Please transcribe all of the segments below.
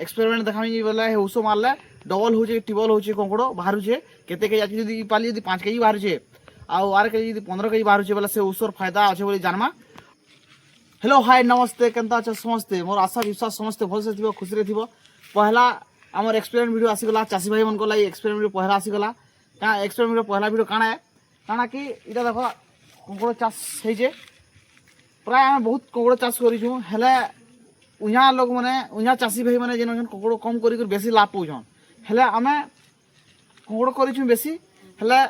Experiment देखामी बोले उस मारले डबल हो टिबल हो कंकड़ बाहर केते के जी पाली 5 केजी बाहर आर के जी 15 केजी बाहर बोले से ऊसर फायदा अच्छे बोली जानमा। हेलो हाय नमस्ते केनता अच्छा समस्ते मोर आशा विश्वास समस्ते भल से थी खुशी थी। पहला आमर एक्सपेरिमेंट वीडियो आसीगला चाषी भाई मन को लगी एक्सपेरिमेंट वीडियो पहला आसीगला क्या एक्सपेरिमेंट पहला वीडियो काଣା है काଣା कि इटा देख कंकड़ चाष हो प्राय आम बहुत कंकड़ चाष करूँ हेले उहाँ लोक मैंने उहाँ चाषी भाई मैंने जेन कंकड़ कम कर बेसी लाभ पाऊन हेले आम कंकड़ कर बेसी हेले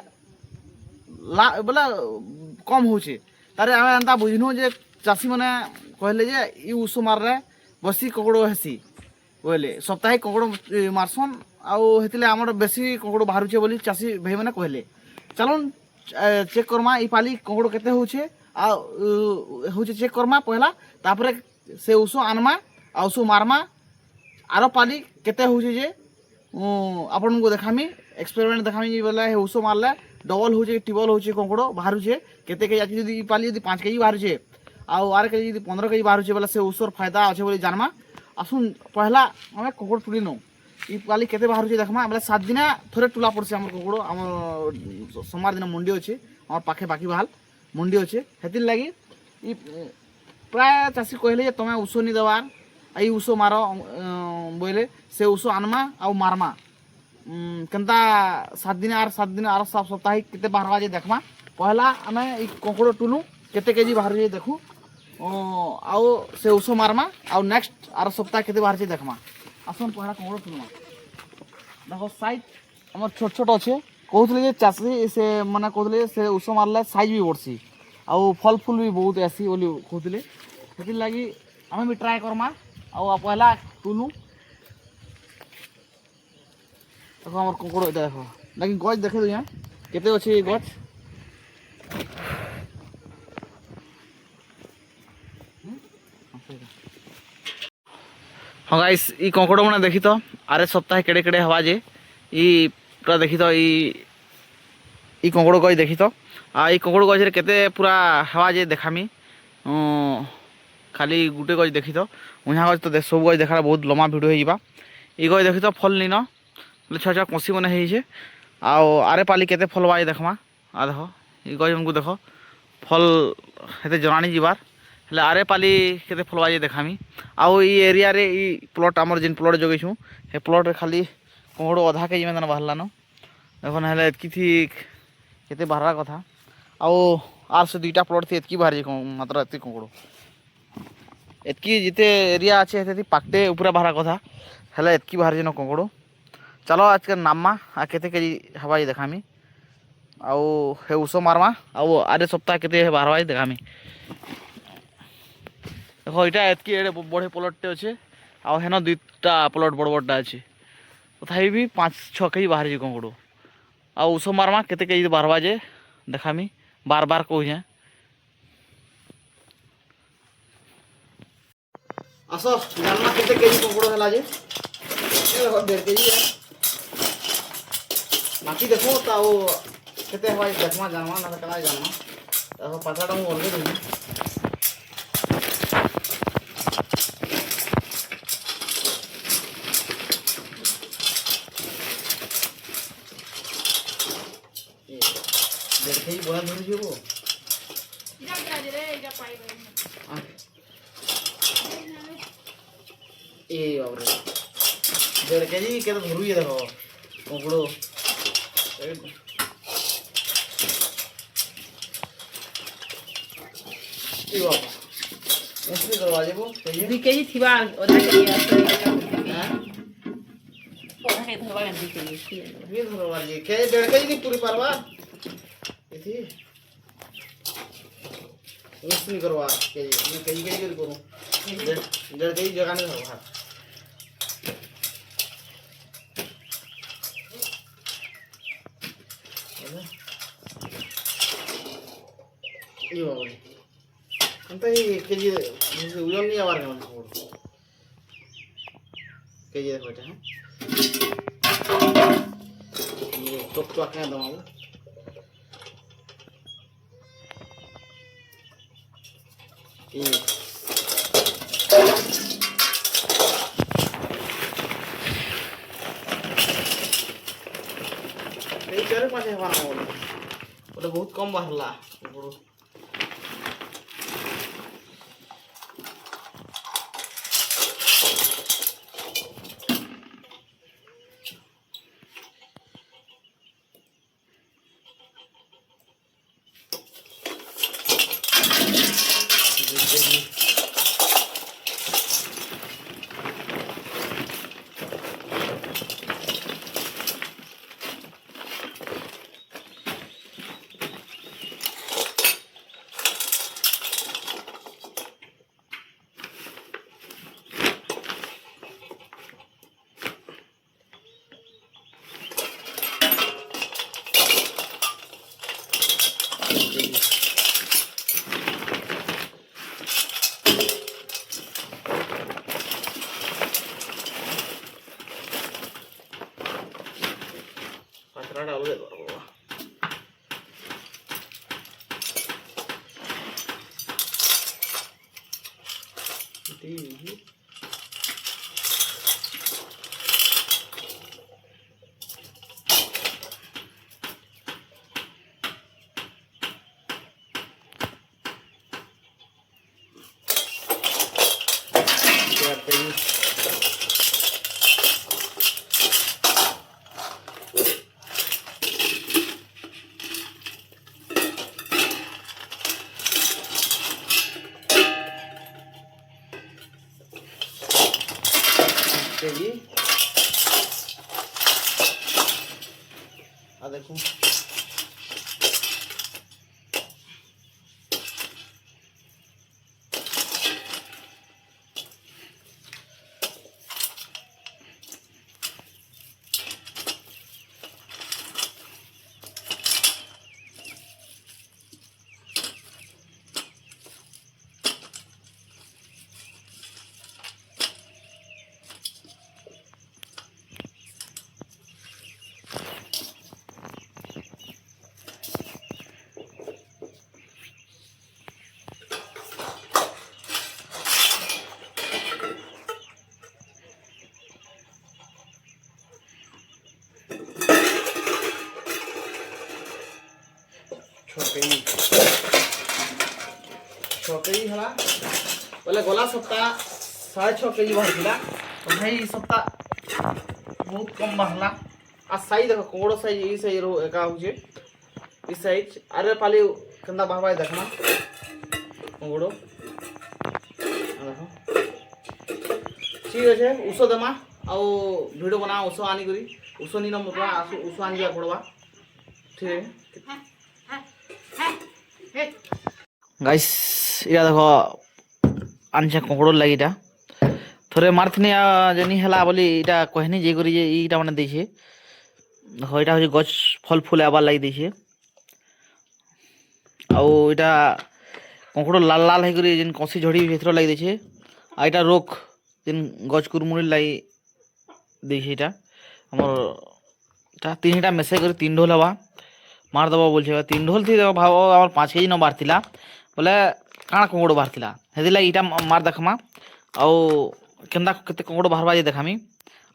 बोले कम होचे तारे आम एंता बुझनु जे चाषी मैंने कहले जे इ उस मारे बसी कंकड़ हेसी बोले सप्ताहिक कंकड़ मारसन आते आम बेसी कंकड़ बाहर बोली चाषी भाई मैंने कहले चलन चेक करमा ई पाली कंकड़ केते होचे होचे चेक करमा पहला तापर से उस आनमा आउस मारमा आर पाली केते होचे जे आपन को देखामी एक्सपेरिमेंट देखामी बोले उस मारले डबल हो टिबल हो कंकड़ बाहर केते के जी पाली 5 केजी बाहर आर के जी 15 केजी बाहर बोले से ऊसर फायदा अच्छे बोली जानमा। आसुन पहला आम कंकड़ तुली नौ ई पाली केते बाहर देखमा बोले 7 दिन थोड़े टुला पड़से आम कंकड़ आम सोमवार दिन मंडी अच्छे आम पाखे बाकी बहाल मंडी अच्छे हेतिर लगी प्राय चाषी कहले तुम्हें ऊस नहीं देवार आई ऊस मार बोले से ऊस आनमा आउ मारमा केनता 7 दिन आर सप्ताहिक केते बाहर जे देखमा पहला आम कंकड़ टुलू केते केजी बाहर देखू आउ से ऊस मारमा आउ नेक्स्ट आर सप्ताह केते बाहर देखमा। आसन पहला कंकड़ टुलमा देखो साइज आम छोट छोट अच्छे कहते चाषी से मैंने कहते से ऊस मारले साइज भी बढ़सी आउ फल फूल भी बहुत आसी बोली कहते से लगी आम भी ट्राए करमा आ पहला टुलू देखो आम कंकड़ ये देख लेकिन गच देखे यहाँ केते अच्छे गच हाँ गाइस ई कंकड़ मैंने देखी तो आरे सप्ताह केड़े केड़े हवा जे ई पूरा देखी तो ई कंकड़ गच देखी तो ई कंकड़ गच केते पूरा हवा जे देखामी खाली गुटे गच देखी तो उहाँ गच तो सब गच देखा बहुत लम्बा भिडियो हो ई गच देखी तो फल नी न बोले छुआ छुआ कसी मैंने होइछे आरे पाली केते फल बा देखमा आ देख ई गच हमको देख फल हेते जनानी जीवार हेले आरे पाली केते फल बा देखामी आउ ई एरिया रे ई प्लॉट आमर जिन प्लॉट जगैछु हे प्लॉट रे खाली कंकड़ अधा केजी में बाहरलान देखो ना एतकी थी केते बाहर कथा आउ आर से 2टा प्लॉट थी एतकी बाहर मात्र एतकी कंकड़ एतकी जिते एरिया अच्छे हेते पाकटे ऊपर बाहर कथा हेले एतकी बाहर जेन कंकड़ चलो आज के नामा आ केते केजी हवा देखामी आउ हे उस मारमा आउ आरे सप्ताह केते बाहर देखामी देखो यहाँ एतकी एडे बढ़े प्लॉटटे अच्छे आउ हेन 2टा प्लॉट बड़ बड़टा अच्छे तथापि भी 5-6 केजी बाहर कंकड़ आउ उस मारमा केते केजी बाहर जे देखामी बार बार कहे आस जाना केते केजी कंकड़ है जे 1.5 केजी है बाकी देखो तो केते हवा देखमा जानवा ना कना जानवा देखो पाछाटा मु अलगे देनी देखै बड़ा धरि जेबो इजा गिरा रे इजा पाई बे ए बाबरे 1.5 केजी के तो धरु ये देखो कंकड़ ए बाबा ऐसे करवा जेबो 2 केजी थिबा ओदा के हां ओदा के धरवा के 2 केजी ये धरवा जे के 1.5 केजी पूरी परवा इथी इसमें करवा केजी मैं केजी केजी करूं 1.5 केजी जगह नहीं होगा ये बाबा अंत ये केजी ओजन नहीं आवार के केजी देखो है ये तो आके दमाऊ ଚାରି ପାଞ୍ଚ ହେବା ନା ଗୋଟେ ବହୁତ କମ୍ ବାହାରିଲା କଙ୍କଡ଼। ପାତରାଟା ଅଲଗା ବାବା जी। आ देखो छकेई हला बोले गला सप्ताह 6.5 केजी बाहर तो भाई सप्ताह बहुत कम बाहरला आ साइज देखो कोड़ो साइज ई साइज रो एका होचे ई साइज अरे पाली कंदा बाहबाई देखना कोड़ो देखो ठीक है उस देमा आ वीडियो बना उस आनी करी उस नी न मोटवा उस आनी जा पड़वा ठीक है गाइस या देखो आनछे कोकड़ो लागिटा थोड़े मारथनी जनी हला बोली इटा कहनी जे करी जे इटा माने देछे देखो इटा हो गछ फल फूल आबार लागि देछे आ इटा कोकड़ो लाल लाल है करी जेन कसी झड़ी भीतर लागि देछे आ इटा रोक जेन गछ कुरमुड़ी लागि देछे इटा हमर इटा तीनटा मेसे करी 3 ढोल हवा मार दबा बोलछे 3 ढोल थी देखो भाव हमर 5 केजी न बारथिला बोले काଣା कोकड़ो बाहरथिला हेदि लागि इटा मार देखमा आउ केंदा केते कोकड़ो बाहरबा जे देखामी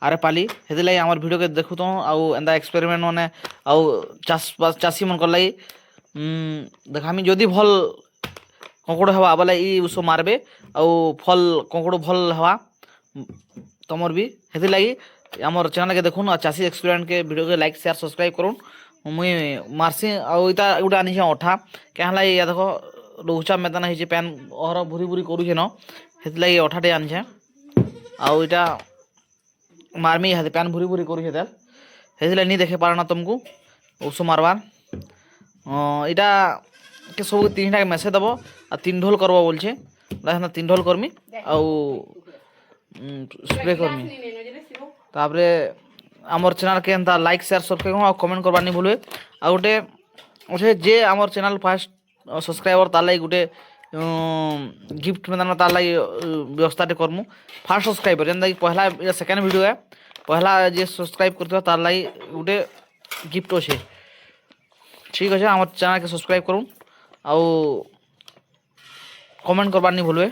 आरे पाली हेदि लागि हमर वीडियो के देखु तो आउ एंदा एक्सपेरिमेंट माने आउ चासी मन कर लागि देखामी जदी भल कोकड़ो हवा बोले ई उसो मारबे आउ फल कोकड़ो भल हवा तमर भी हेदि लागि हमर चैनल के देखुन आ चासी एक्सपेरिमेंट के वीडियो के लाइक शेयर सब्सक्राइब करूँ मुई मारसी आउ इता उडा आनी अठा क्या लागि या देखो रोचा मैदान है पैन और भूरी भूरी करूचे न हेत लगी अठाटे आनछे आउ इटा मारमी हाथे पैन भूरी भूरी करूचे तेल हेत लगी नहीं देखे पारना तुमको उस मारबार इटा के सब 3टा के मेसे दबो आ 3 ढोल करबो बोलछे ना 3 ढोल करमी आउ स्प्रे करमी तापरे हमर चैनल के एंता लाइक शेयर सब्सक्राइब आ कमेंट करबा नहीं भूलबे आ गोटे ओछे जे हमर चैनल फर्स्ट सब्सक्राइबर तार लागि गोटे गिफ्ट में तार लागि व्यवस्था करमु फास्ट सब्सक्राइबर जेनता कि पहला या सेकेंड वीडियो है पहला जे सब्सक्राइब करथो तार लागि गोटे गिफ्ट अछि ठीक अछि हमर चैनल के सब्सक्राइब करूँ आउ कमेंट करबार नहीं भूलबे।